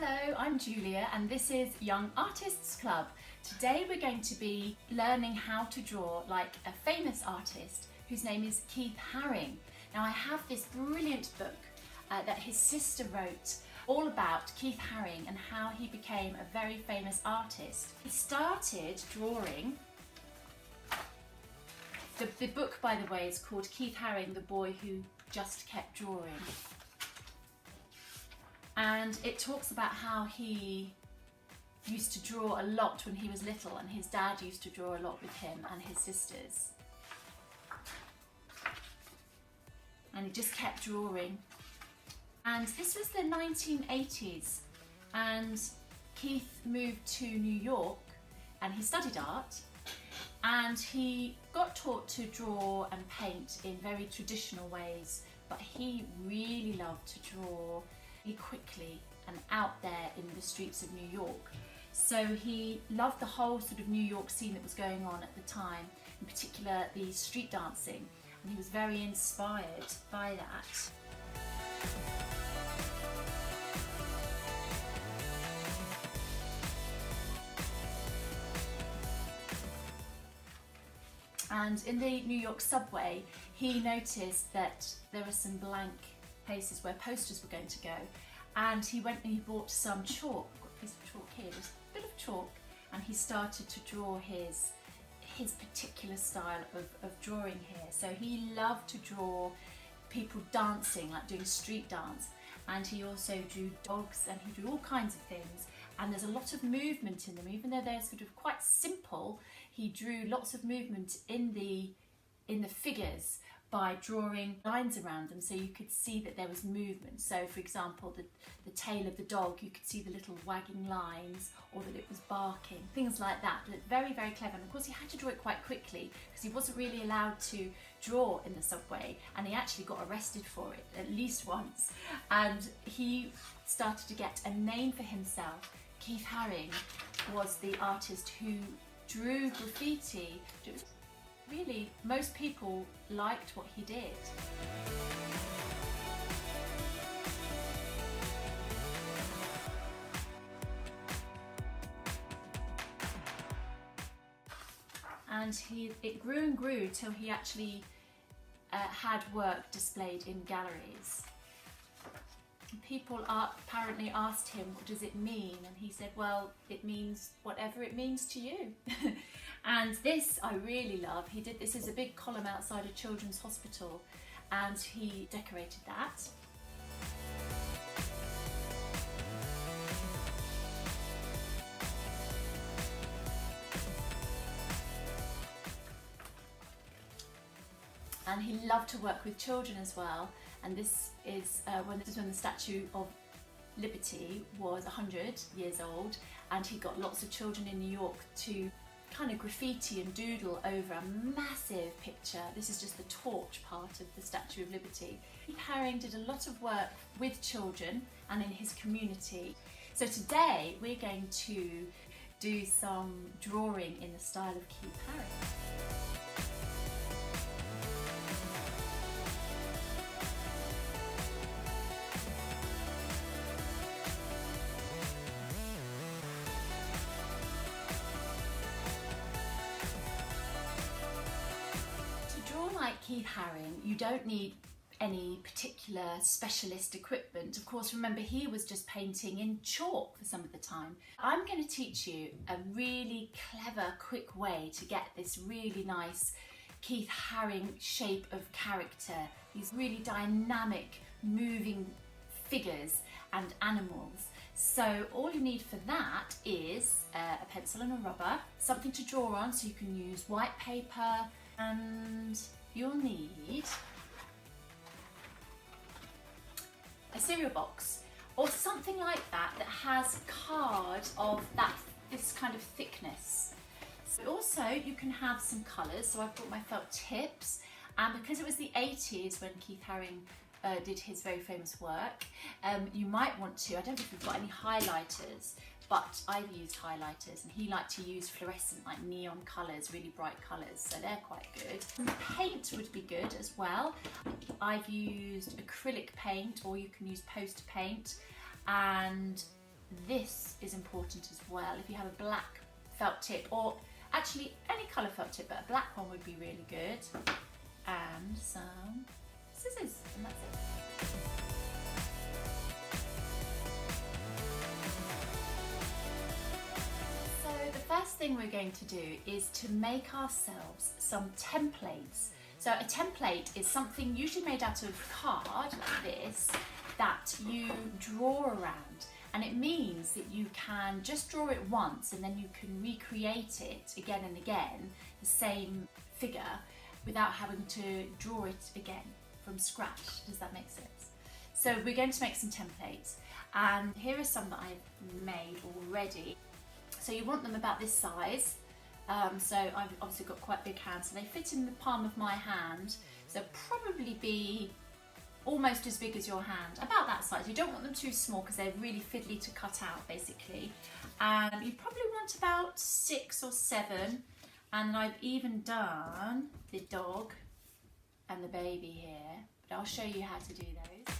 Hello, I'm Julia and this is Young Artists Club. Today we're going to be learning how to draw like a famous artist whose name is Keith Haring. Now I have this brilliant book that his sister wrote all about Keith Haring and how he became a very famous artist. He started drawing. The book, by the way, is called Keith Haring, the Boy Who Just Kept Drawing. And it talks about how he used to draw a lot when he was little, and his dad used to draw a lot with him and his sisters. And he just kept drawing. And this was the 1980s, and Keith moved to New York and he studied art, and he got taught to draw and paint in very traditional ways, but he really loved to draw really quickly and out there in the streets of New York. So he loved the whole sort of New York scene that was going on at the time, in particular the street dancing, and he was very inspired by that. And in the New York subway, he noticed that there were some blank places where posters were going to go, and he went and he bought some chalk. I've got a piece of chalk here, there's a bit of chalk, and he started to draw his particular style of drawing here. So he loved to draw people dancing, like doing street dance, and he also drew dogs, and he drew all kinds of things. And there's a lot of movement in them, even though they're sort of quite simple. He drew lots of movement in the figures by drawing lines around them, so you could see that there was movement. So for example, the tail of the dog, you could see the little wagging lines, or that it was barking, things like that. But very, very clever. And of course he had to draw it quite quickly because he wasn't really allowed to draw in the subway, and he actually got arrested for it at least once. And he started to get a name for himself. Keith Haring was the artist who drew graffiti. Really, most people liked what he did. And it grew and grew till he actually had work displayed in galleries. People apparently asked him, what does it mean? And he said, well, it means whatever it means to you. And this I really love. He did this as a big column outside a children's hospital, and he decorated that. And he loved to work with children as well. And this is when the Statue of Liberty was 100 years old, and he got lots of children in New York to kind of graffiti and doodle over a massive picture. This is just the torch part of the Statue of Liberty. Keith Haring did a lot of work with children and in his community. So today we're going to do some drawing in the style of Keith Haring. Like Keith Haring, you don't need any particular specialist equipment. Of course, remember, he was just painting in chalk for some of the time. I'm going to teach you a really clever, quick way to get this really nice Keith Haring shape of character, these really dynamic, moving figures and animals. So all you need for that is a pencil and a rubber, something to draw on, so you can use white paper, and you'll need a cereal box or something like that that has card of this kind of thickness. So also you can have some colours, so I've got my felt tips, and because it was the 80s when Keith Haring did his very famous work, you might want to, I don't know if you've got any highlighters, but I've used highlighters, and he liked to use fluorescent, like neon colours, really bright colours, so they're quite good. Some paint would be good as well. I've used acrylic paint, or you can use poster paint, and this is important as well. If you have a black felt tip, or actually any colour felt tip, but a black one would be really good. And some scissors, and that's it. So the first thing we're going to do is to make ourselves some templates. So a template is something usually made out of card, like this, that you draw around. And it means that you can just draw it once and then you can recreate it again and again, the same figure, without having to draw it again from scratch. Does that make sense? So we're going to make some templates, and here are some that I've made already. So you want them about this size. So I've obviously got quite big hands, so they fit in the palm of my hand. So probably be almost as big as your hand, about that size. You don't want them too small because they're really fiddly to cut out, basically. And you probably want about 6 or 7. And I've even done the dog and the baby here, but I'll show you how to do those.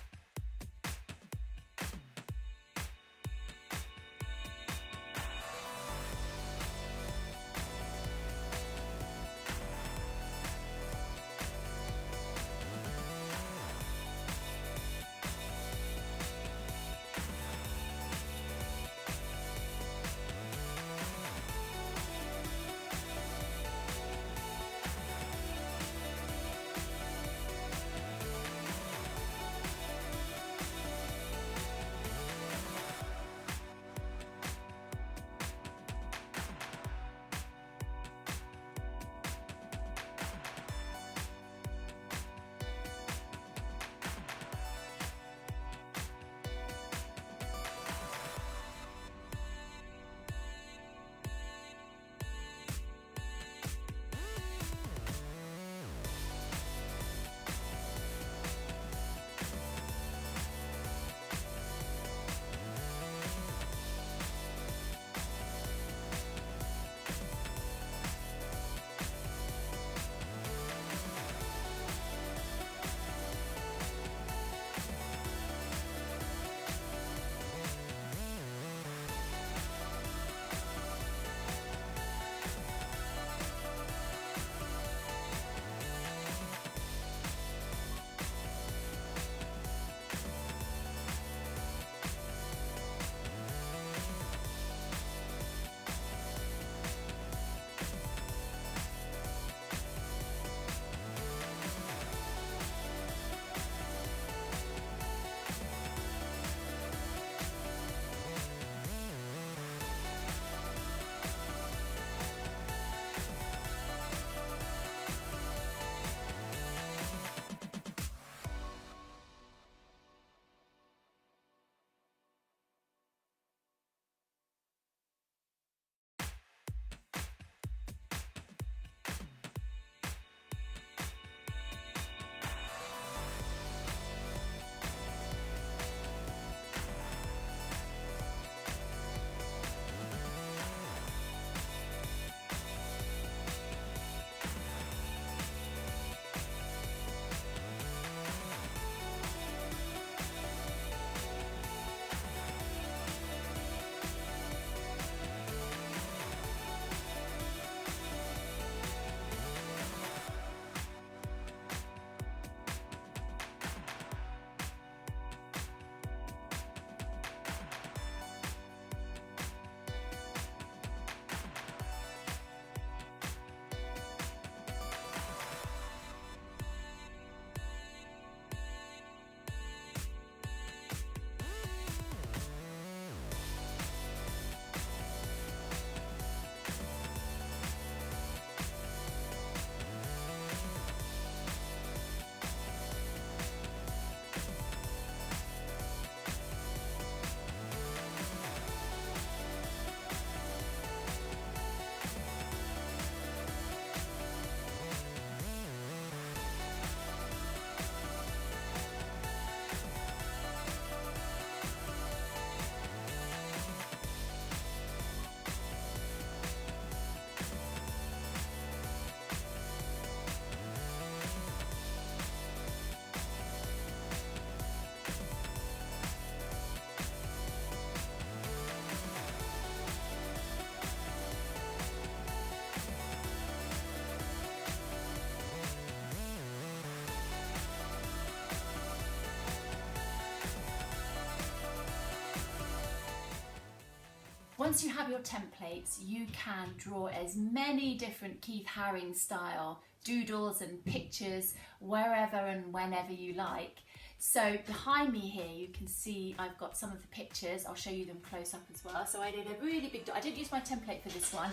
once you have your templates, you can draw as many different Keith Haring style doodles and pictures wherever and whenever you like. So behind me here you can see I've got some of the pictures. I'll show you them close up as well. So I did a really big dog. I didn't use my template for this one.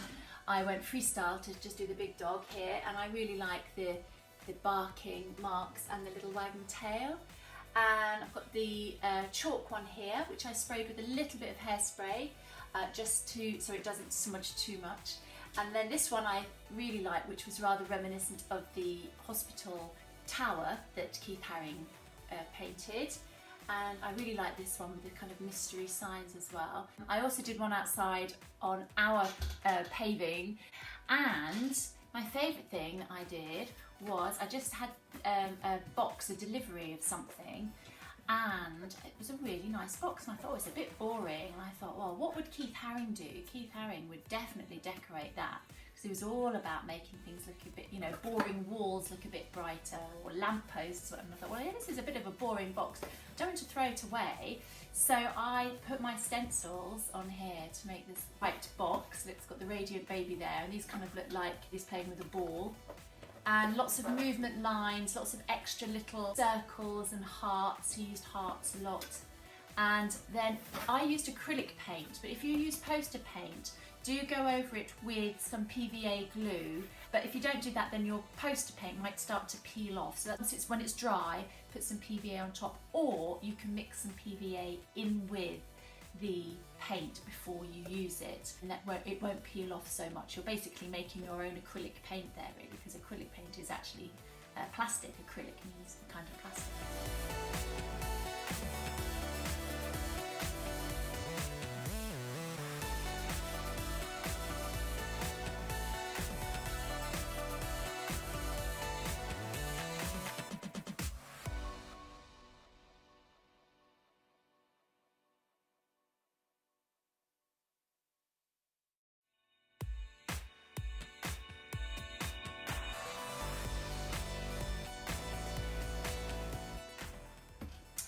I went freestyle to just do the big dog here, and I really like the barking marks and the little wagging tail. And I've got the chalk one here, which I sprayed with a little bit of hairspray, so it doesn't smudge too much. And then this one I really like, which was rather reminiscent of the hospital tower that Keith Haring painted. And I really like this one with the kind of mystery signs as well. I also did one outside on our paving, and my favourite thing I did was I just had a delivery of something, and it was a really nice box, and I thought, oh, it's a bit boring, and I thought, well, what would Keith Haring do? Keith Haring would definitely decorate that, because he was all about making things look a bit, you know, boring walls look a bit brighter, or lampposts, and I thought, well, yeah, this is a bit of a boring box, I don't want to throw it away. So I put my stencils on here to make this white box. It's got the Radiant Baby there, and these kind of look like he's playing with a ball. And lots of movement lines, lots of extra little circles and hearts. He used hearts a lot. And then I used acrylic paint, but if you use poster paint, do go over it with some PVA glue. But if you don't do that, then your poster paint might start to peel off. So that's when it's dry, put some PVA on top, or you can mix some PVA in with the paint before you use it, and it won't peel off so much. You're basically making your own acrylic paint there, really, because acrylic paint is actually plastic. Acrylic means a kind of plastic.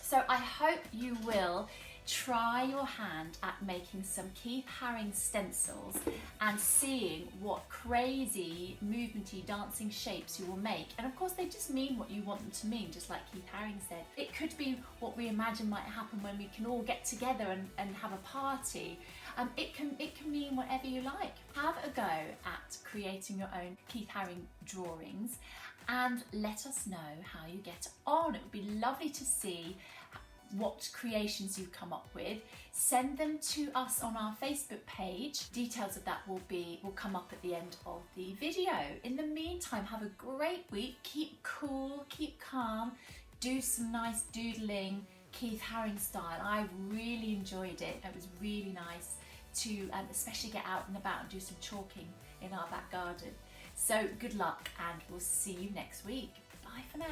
So I hope you will try your hand at making some Keith Haring stencils and seeing what crazy movementy dancing shapes you will make. And of course they just mean what you want them to mean, just like Keith Haring said. It could be what we imagine might happen when we can all get together and have a party. It can mean whatever you like. Have a go at creating your own Keith Haring drawings and let us know how you get on. It would be lovely to see what creations you've come up with. Send them to us on our Facebook page. Details of that will come up at the end of the video. In the meantime, have a great week. Keep cool, keep calm, do some nice doodling Keith Haring style. I really enjoyed it. It was really nice to especially get out and about and do some chalking in our back garden. So good luck, and we'll see you next week. Bye for now.